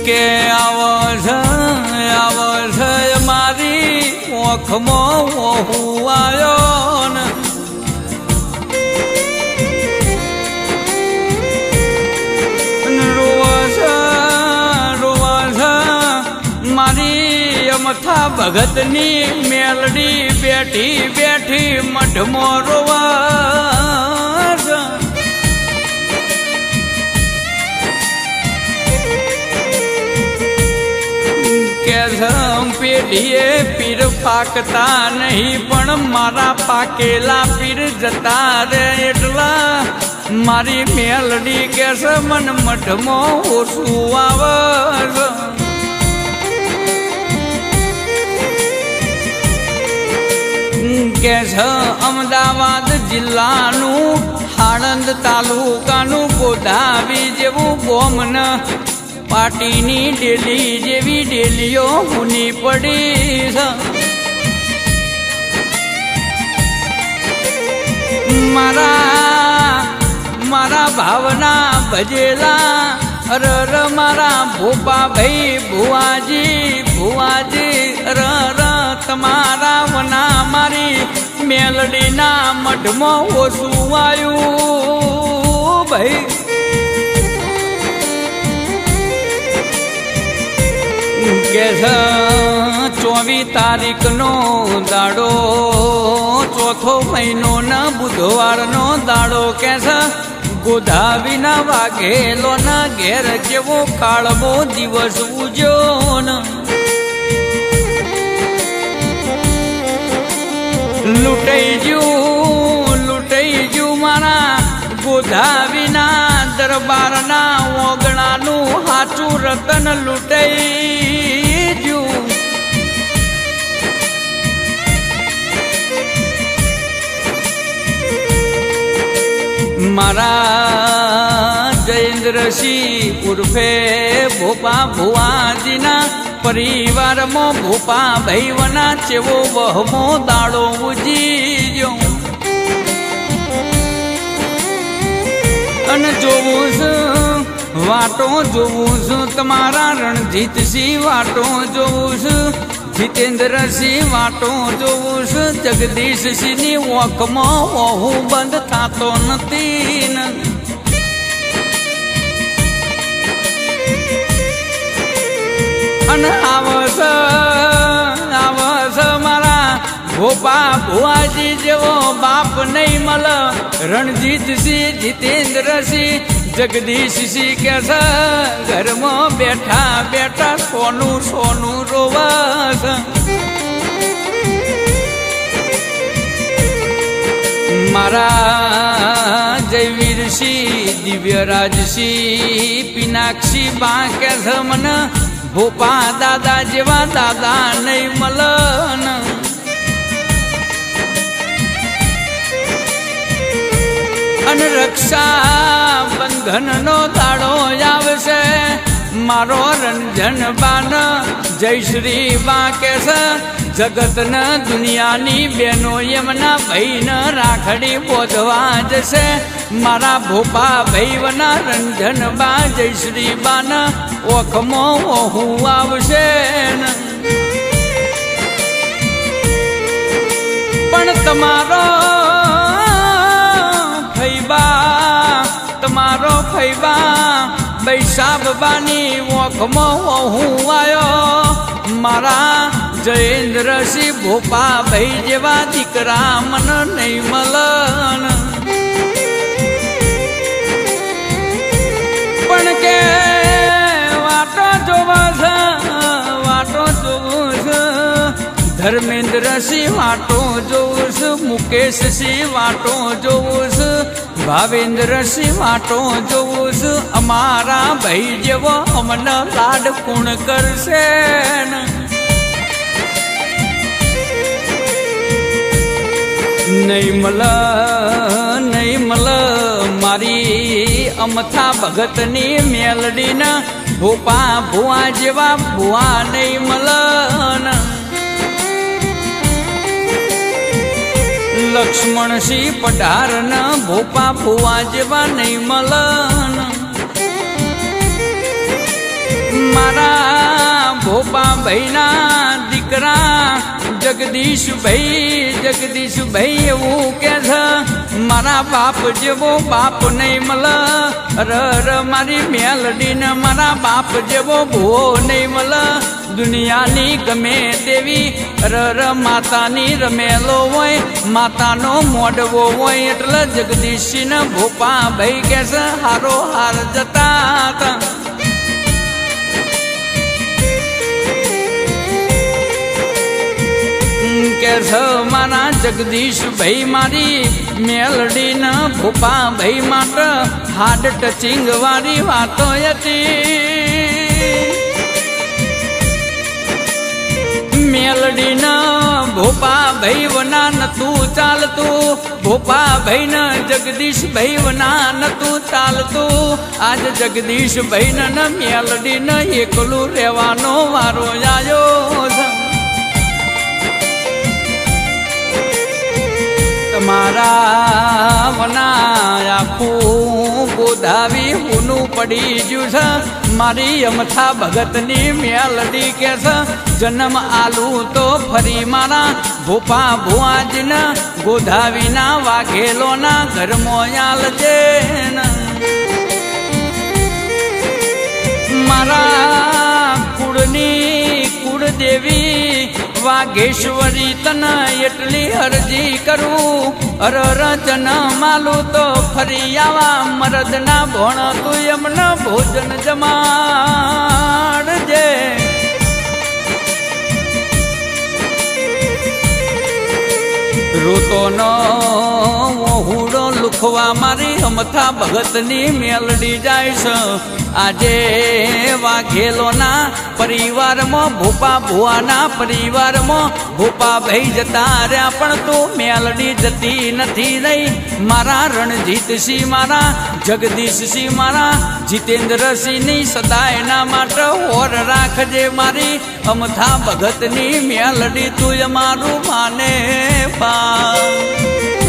કે આવો છે મારી ઓખમાં હું આવ્યો ને રોવા છે મારી અમથા ભગતની મેલડી બેઠી બેઠી મઢમાં રોવા છે પેઢીએ પીર પાકતા નહીં પણ મારા પાકેલા પીર જતા રે એટલા મારી મેલડી કે છે મન મઢમાં ઓછું આવે કે છે અમદાવાદ જિલ્લાનું આણંદ તાલુકાનું ગોધાવી જેવું ગોમન પાટીની ડેલી જેવી ડેલીઓ હુની પડી છે મારા ભાવના ભજેલા અરર મારા ભોપા ભાઈ ભુવાજી અરર તમારા વના મારી મેલડીના મઢમાં ઓછું આવ્યું ભાઈ કે 24 તારીખનો દાડો ચોથો મહિનો ના બુધવારનો દાડો કે ગોધાવીના વાઘેલો ના ઘેર જેવો કાળવો દિવસ ઉજ્યો ન લૂંટાઈ ગયું મારા ગોધાવીના દરબારના ઓગણાનું હાચું રતન લૂંટાઈ ગયું મારા જયેન્દ્રસિંહ ઉર્ફે ભોપા ભુવાજીના પરિવારમાં ભોપા ભાઈવના ચેવો વહમો દાડો ઉજી ગયો અને જોવું છું વાટો જોવું છું તમારા રણજીતસિંહ વાટો જોવું છું જીતેન્દ્રસિંહ વાટો જોવું છું જગદીશસિંહની ઓખમાં વહુ બંધ થતો નથી અને આવસ મારા ભોપા ભુવાજી જેવો બાપ નહીં મળ રણજીતસિંહ જીતેન્દ્રસિંહ જગદીશસિંહ કે છે ઘરમાં બેઠા બેઠા સોનું રોવાસ મારા જયવીરસિંહ દિવ્યરાજસિંહ પિનાક્ષી બા કે છે મને ભોપા દાદા જેવા દાદા નહીં મલન અને રક્ષા બંધનનો દાડો આવશે મારો રંજન બાન જયશ્રી બા કે છે જગતને દુનિયાની બહેનો એમના ભાઈને રાખડી બોધવા જશે મારા ભોપા ભાઈવના રંજન બા જયશ્રી બાન ઓખમાં હું આવશે પણ તમારો ફૈબા બૈસાબ બાની ઓખમાં હું આવ્યો મારા જયેન્દ્રસિંહ ભોપા ભાઈ જેવા દીકરા મન નહીં મલન પણ કે વાટો જોવું છે ધર્મેન્દ્રસિંહ વાટો જોવું છે મુકેશસિંહ વાટો જોવું છે ભાવેન્દ્રસિંહ વાટો જોવું છે અમારા ભાઈ જેવો અમને લાડ કોણ કરશે નહીં મલ મારી અમથા ભગતની મેલડીને ભોપા ભુવા જેવા ભુવા નહીં મલન લક્ષ્મણસિંહ પઢારના ભોપા ભુવા જેવા નહીં મલન મારા ભાઈના દીકરા જગદીશભાઈ એવું કે છે મારા બાપ જેવો બાપ નહીં મળે ર મારી મેલડીને મારા બાપ જેવો ભૂવો નહીં મળે દુનિયાની ગમે તેવી ર માતાની રમેલો હોય માતાનો મોડવો હોય એટલે જગદીશને ભોપા ભાઈ કે છે હારો હાર જતા કે છે મારા જગદીશભાઈ મારી મેલડીના ભોપા ભાઈ માટે હાર્ડ ટચિંગ વાળી વાતો હતી મેલડીના ભોપા ભાઈ વના નતું ચાલતું ભોપા ભાઈ ને જગદીશભાઈ વના નતું ચાલતું આજ જગદીશભાઈ ને મેલડી ને એકલું રહેવાનો વારો આવ્યો છે મારા વના આખું ગોધાવી હુનું પડી ગયું છે મારી અમથા ભગતની મેલડી કે છે જન્મ આલુ તો ફરી મારા ભોપા ભુવાજીને ગોધાવીના વાઘેલોના ઘરમાં આલજે મારા કુળની કુળદેવી વાઘેશ્વરી તને એટલી અરજી કરું અરર જન્માલું તો ફરી આવા મરદના ભણ તું એમને ભોજન જમાડજે ઋતોનો હુડો લુખવા મારી અમથા ભગતની મેલડી જાય છે આજે વાઘેલોના પરિવારમાં ભોપા ભુવાના પરિવારમાં ભોપા ભાઈ જતા રહ્યા પણ તું મેલડી જતી નથી રહી મારા રણજીતસિંહ મારા જગદીશસિંહ મારા જીતેન્દ્રસિંહની સદાયના માટે ઓર રાખજે મારી અમથા ભગતની મેલડી તું અમારું માને પા